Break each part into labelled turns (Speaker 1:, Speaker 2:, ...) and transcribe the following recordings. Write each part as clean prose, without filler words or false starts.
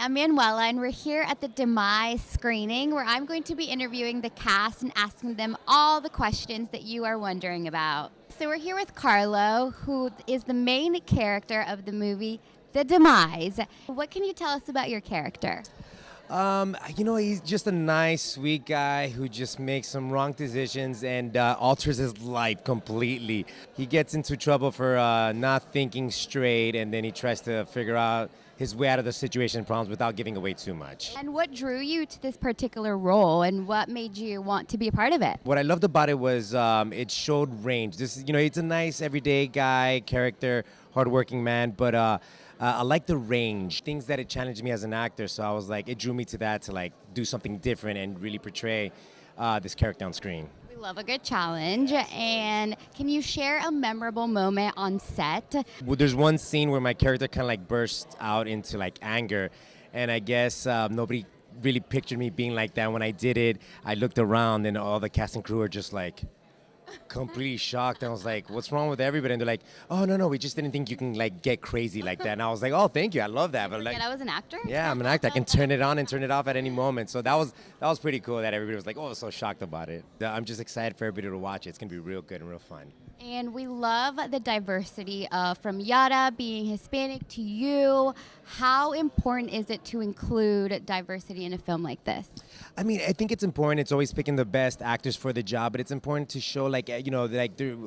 Speaker 1: I'm Manuela, and we're here at the Demise screening where I'm going to be interviewing the cast and asking them all the questions that you are wondering about. So we're here with Carlo, who is the main character of the movie The Demise. What can you tell us about your character?
Speaker 2: He's just a nice, sweet guy who just makes some wrong decisions and alters his life completely. He gets into trouble for not thinking straight, and then he tries to figure out his way out of the situation problems without giving away too much.
Speaker 1: And what drew you to this particular role, and what made you want to be a part of it?
Speaker 2: What I loved about it was it showed range. It's a nice, everyday guy, character, hardworking man, but I like the range, things that it challenged me as an actor. So I was like, it drew me to that to like do something different and really portray this character on screen.
Speaker 1: We love a good challenge. And can you share a memorable moment on set?
Speaker 2: Well, there's one scene where my character kind of like bursts out into like anger, and I guess nobody really pictured me being like that. When I did it, I looked around and all the cast and crew are just like completely shocked. I was like, what's wrong with everybody? And they're like, oh, no, we just didn't think you can like get crazy like that. And I was like, oh, thank you, I love that. But like,
Speaker 1: And I was an actor?
Speaker 2: yeah, I'm an actor. I can turn it on and turn it off at any moment. So that was pretty cool that everybody was like, oh, so shocked about it. I'm just excited for everybody to watch it. It's gonna be real good and real fun.
Speaker 1: And we love the diversity from Yara being Hispanic to you. How important is it to include diversity in a film like this?
Speaker 2: I mean, I think it's important. It's always picking the best actors for the job, but it's important to show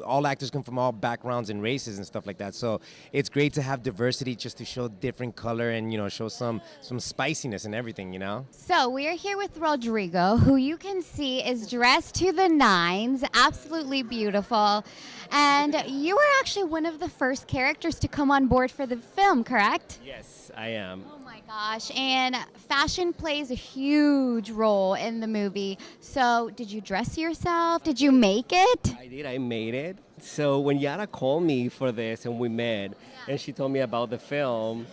Speaker 2: all actors come from all backgrounds and races and stuff like that. So it's great to have diversity just to show different color and show some spiciness and everything.
Speaker 1: So we are here with Rodrigo, who you can see is dressed to the nines, absolutely beautiful. And you were actually one of the first characters to come on board for the film, correct?
Speaker 2: Yes, I am.
Speaker 1: Oh my gosh, and fashion plays a huge role in the movie. So did you dress yourself? Did you make it?
Speaker 3: I did. I made it. So when Yara called me for this and we met, and she told me about the film,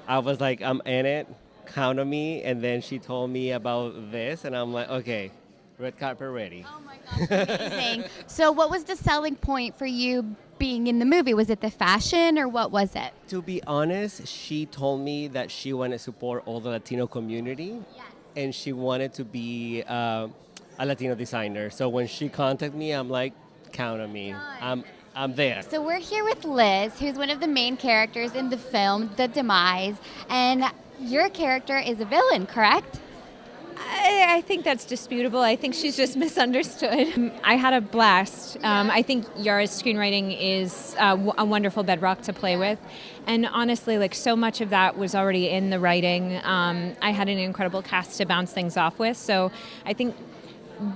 Speaker 3: I was like, I'm in it. Count on me. And then she told me about this, and I'm like, okay, red carpet ready.
Speaker 1: Oh my gosh, amazing. So what was the selling point for you being in the movie? Was it the fashion or what was it?
Speaker 3: To be honest, she told me that she wanted to support all the Latino community, and she wanted to be a Latino designer. So when she contacted me, I'm like, count on me. I'm there.
Speaker 1: So we're here with Liz, who's one of the main characters in the film, The Demise, and your character is a villain, correct?
Speaker 4: I think that's disputable. I think she's just misunderstood. I had a blast. I think Yara's screenwriting is a wonderful bedrock to play with. And honestly, like so much of that was already in the writing. I had an incredible cast to bounce things off with. So I think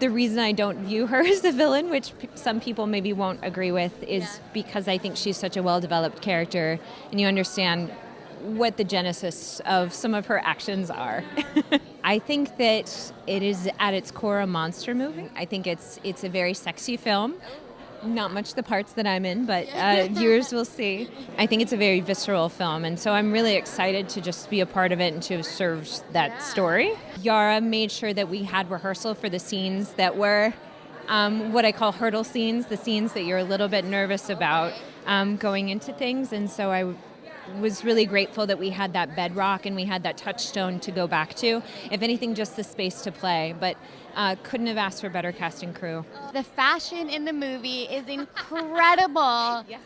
Speaker 4: the reason I don't view her as a villain, which some people maybe won't agree with, is because I think she's such a well-developed character and you understand what the genesis of some of her actions are. I think that it is at its core a monster movie. I think it's a very sexy film. Not much the parts that I'm in, but viewers will see. I think it's a very visceral film, and so I'm really excited to just be a part of it and to serve that story. Yara made sure that we had rehearsal for the scenes that were what I call hurdle scenes, the scenes that you're a little bit nervous about going into things, and so I was really grateful that we had that bedrock and we had that touchstone to go back to. If anything, just the space to play, but couldn't have asked for better cast and crew.
Speaker 1: The fashion in the movie is incredible.
Speaker 4: Yes.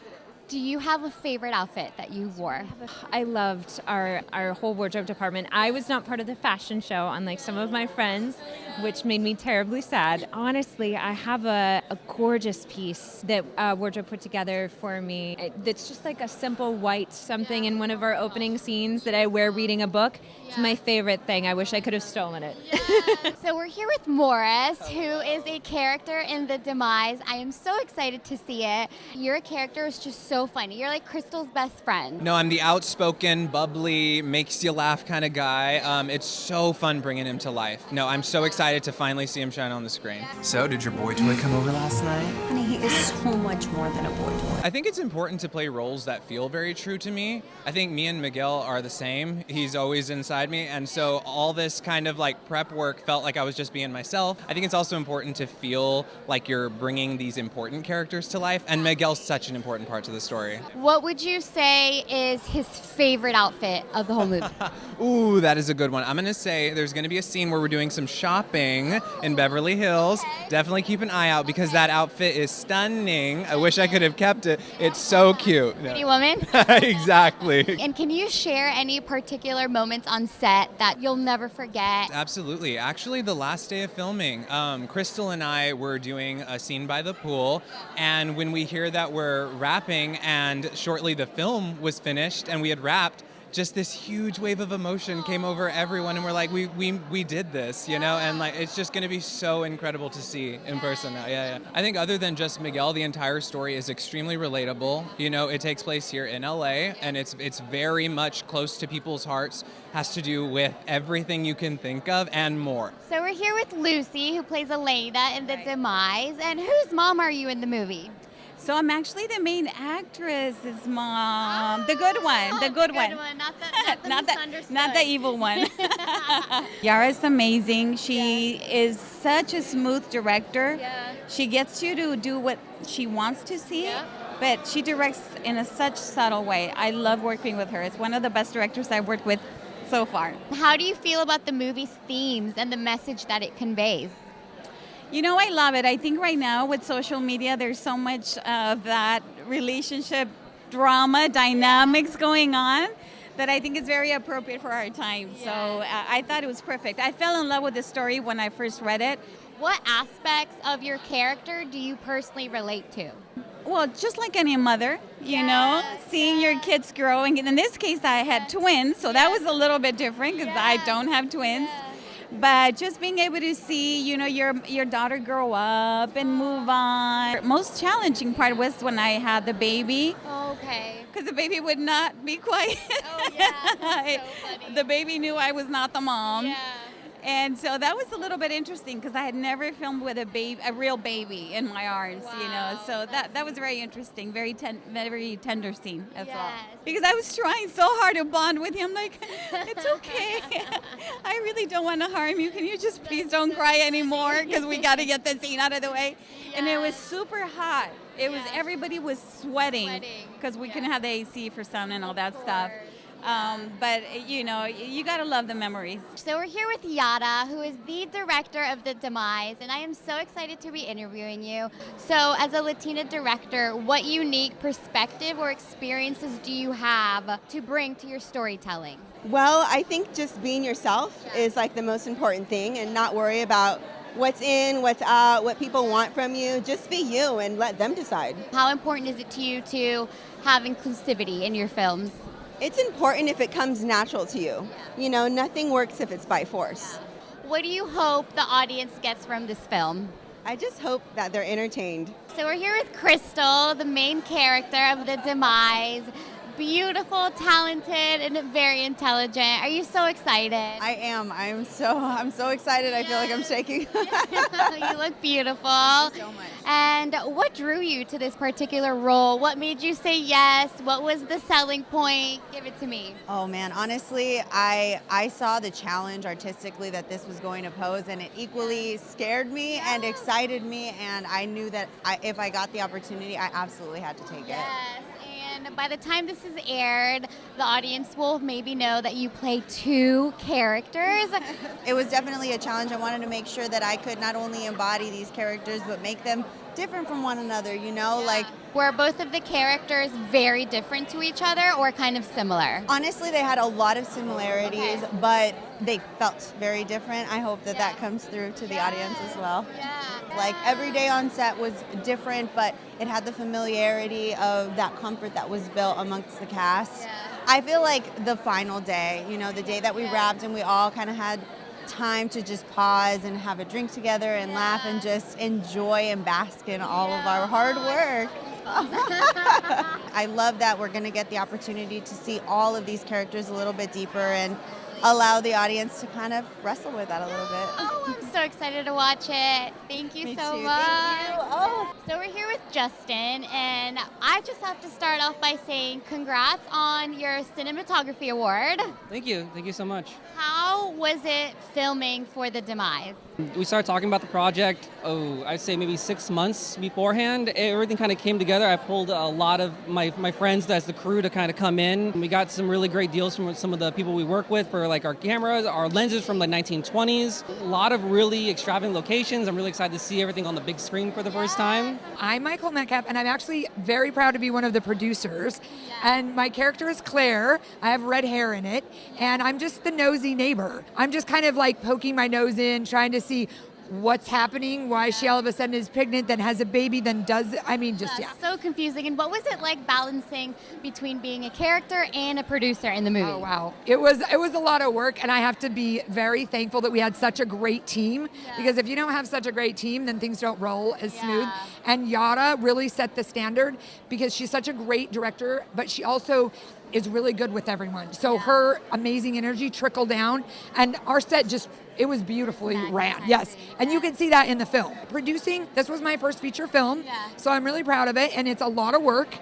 Speaker 1: Do you have a favorite outfit that you wore?
Speaker 4: I loved our whole wardrobe department. I was not part of the fashion show, unlike some of my friends, which made me terribly sad. Honestly, I have a gorgeous piece that wardrobe put together for me. That's just like a simple white something in one of our opening scenes that I wear reading a book. It's my favorite thing. I wish I could have stolen it.
Speaker 1: So we're here with Morris, who is a character in The Demise. I am so excited to see it. Your character is just so funny. You're like Crystal's best friend.
Speaker 5: No, I'm the outspoken, bubbly, makes you laugh kind of guy. It's so fun bringing him to life. No, I'm so excited excited to finally see him shine on the screen.
Speaker 6: So, did your boy toy come over last night?
Speaker 7: Honey, he is so much more than a boy toy.
Speaker 5: I think it's important to play roles that feel very true to me. I think me and Miguel are the same. He's always inside me, and so all this kind of like prep work felt like I was just being myself. I think it's also important to feel like you're bringing these important characters to life, and Miguel's such an important part to the story.
Speaker 1: What would you say is his favorite outfit of the whole movie?
Speaker 5: Ooh, that is a good one. I'm gonna say there's gonna be a scene where we're doing some shopping in Beverly Hills. Definitely keep an eye out because that outfit is stunning. I wish I could have kept it. It's so cute.
Speaker 1: Pretty Woman?
Speaker 5: Exactly.
Speaker 1: And can you share any particular moments on set that you'll never forget?
Speaker 5: Absolutely. Actually, the last day of filming, Crystal and I were doing a scene by the pool, and when we hear that we're wrapping and shortly the film was finished and we had wrapped, just this huge wave of emotion came over everyone, and we're like, we did this, you know, and like it's just going to be so incredible to see in person now. Yeah. I think other than just Miguel, the entire story is extremely relatable. You know, it takes place here in LA, and it's very much close to people's hearts. Has to do with everything you can think of and more.
Speaker 1: So we're here with Lucy, who plays Elena in The Demise. And whose mom are you in the movie?
Speaker 8: So I'm actually the main actress's mom, the good one, the good one.
Speaker 1: Not the misunderstood.
Speaker 8: Not the evil one. Yara's amazing. She is such a smooth director.
Speaker 1: Yeah.
Speaker 8: She gets you to do what she wants to see, but she directs in a such subtle way. I love working with her. It's one of the best directors I've worked with so far.
Speaker 1: How do you feel about the movie's themes and the message that it conveys?
Speaker 8: You know, I love it. I think right now with social media, there's so much of that relationship drama dynamics going on that I think is very appropriate for our time. So I thought it was perfect. I fell in love with the story when I first read it.
Speaker 1: What aspects of your character do you personally relate to?
Speaker 8: Well, just like any mother, you know, seeing your kids growing. And in this case, I had twins, so that was a little bit different because I don't have twins. But just being able to see, you know, your daughter grow up and move on. Most challenging part was when I had the baby.
Speaker 1: Okay.
Speaker 8: Because the baby would not be quiet.
Speaker 1: Oh, yeah. That's so funny.
Speaker 8: The baby knew I was not the mom.
Speaker 1: Yeah.
Speaker 8: And so that was a little bit interesting because I had never filmed with a real baby in my arms, you know. So that was very interesting, very tender scene as well. Because I was trying so hard to bond with him, like, it's okay. I really don't want to harm you. Can you just please don't cry anymore because we got to get the scene out of the way. And it was super hot. It was everybody was sweating because we couldn't have the AC for sun and all that stuff. But, you know, you got to love the memories.
Speaker 1: So we're here with Yara, who is the director of The Demise, and I am so excited to be interviewing you. So as a Latina director, what unique perspective or experiences do you have to bring to your storytelling?
Speaker 9: Well, I think just being yourself is like the most important thing, and not worry about what's in, what's out, what people want from you. Just be you and let them decide.
Speaker 1: How important is it to you to have inclusivity in your films?
Speaker 9: It's important if it comes natural to you. You know, nothing works if it's by force.
Speaker 1: What do you hope the audience gets from this film?
Speaker 9: I just hope that they're entertained.
Speaker 1: So we're here with Crystal, the main character of The Demise. Beautiful, talented, and very intelligent. Are you so excited?
Speaker 9: I am. I'm so excited. I feel like I'm shaking.
Speaker 1: You look beautiful.
Speaker 9: Thank you so much.
Speaker 1: And what drew you to this particular role? What made you say yes? What was the selling point? Give it to me.
Speaker 9: Oh man, honestly, I saw the challenge artistically that this was going to pose, and it equally scared me and excited me, and I knew that if I got the opportunity, I absolutely had to take it.
Speaker 1: And by the time this is aired, the audience will maybe know that you play two characters.
Speaker 9: It was definitely a challenge. I wanted to make sure that I could not only embody these characters, but make them different from one another, you know? Like,
Speaker 1: were both of the characters very different to each other or kind of similar?
Speaker 9: Honestly, they had a lot of similarities, but they felt very different. I hope that that comes through to the audience as well. Like, every day on set was different, but it had the familiarity of that comfort that was built amongst the cast. I feel like the final day, you know, the day that we wrapped and we all kind of had time to just pause and have a drink together and laugh and just enjoy and bask in all of our hard work. I love that we're going to get the opportunity to see all of these characters a little bit deeper and allow the audience to kind of wrestle with that a little bit.
Speaker 1: I'm so excited to watch it. Thank you so
Speaker 9: too.
Speaker 1: much.
Speaker 9: Thank you. Oh.
Speaker 1: So we're here with Justin, and I just have to start off by saying congrats on your cinematography award.
Speaker 10: Thank you. Thank you so much.
Speaker 1: How was it filming for The Demise?
Speaker 10: We started talking about the project, I'd say maybe 6 months beforehand. Everything kind of came together. I pulled a lot of my friends as the crew to kind of come in. We got some really great deals from some of the people we work with for like our cameras, our lenses from the 1920s. A lot of really extravagant locations. I'm really excited to see everything on the big screen for the first time.
Speaker 11: I'm Michael Metcalf, and I'm actually very proud to be one of the producers. And my character is Claire. I have red hair in it, and I'm just the nosy neighbor. I'm just kind of like poking my nose in, trying to see what's happening, why she all of a sudden is pregnant, then has a baby, then does,
Speaker 1: So confusing. And what was it like balancing between being a character and a producer in the movie?
Speaker 11: Oh, wow. It was a lot of work, and I have to be very thankful that we had such a great team, because if you don't have such a great team, then things don't roll as smooth. And Yara really set the standard because she's such a great director, but she also is really good with everyone. So her amazing energy trickled down, and our set it was beautifully ran. Yes. And you can see that in the film. Producing, this was my first feature film, so I'm really proud of it, and it's a lot of work,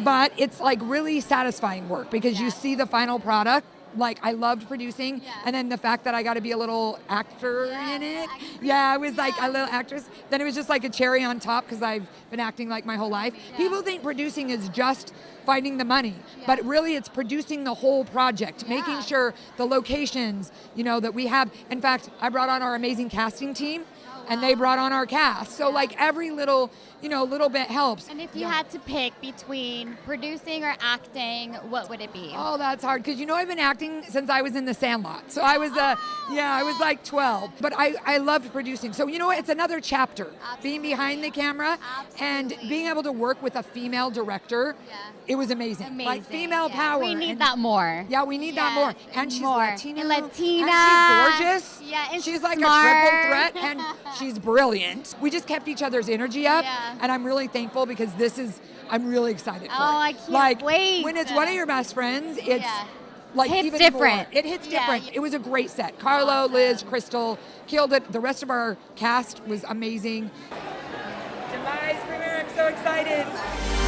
Speaker 11: but it's like really satisfying work because you see the final product. Like, I loved producing, and then the fact that I got to be a little actor in it. I was like a little actress. Then it was just like a cherry on top because I've been acting like my whole life. People think producing is just finding the money, but really it's producing the whole project, making sure the locations, that we have. In fact, I brought on our amazing casting team, and they brought on our cast. So like every little bit helps.
Speaker 1: And if you had to pick between producing or acting, what would it be?
Speaker 11: Oh, that's hard because I've been acting since I was in The Sandlot. So I was I was like 12. But I loved producing. So it's another chapter. Being behind the camera and being able to work with a female director. It was amazing. Like female power.
Speaker 1: We need that more.
Speaker 11: Yeah, we need that more. And she's Latina.
Speaker 1: And Latina.
Speaker 11: And she's gorgeous.
Speaker 1: Yeah, and
Speaker 11: she's like
Speaker 1: smart.
Speaker 11: a triple threat, and she's brilliant. We just kept each other's energy up, and I'm really thankful because I'm really excited for it.
Speaker 1: I can't wait.
Speaker 11: When it's one of your best friends, it's like
Speaker 1: hits
Speaker 11: even
Speaker 1: different.
Speaker 11: more. It hits different. It was a great set. Carlo, Liz, Crystal killed it. The rest of our cast was amazing. Demise premiere, I'm so excited.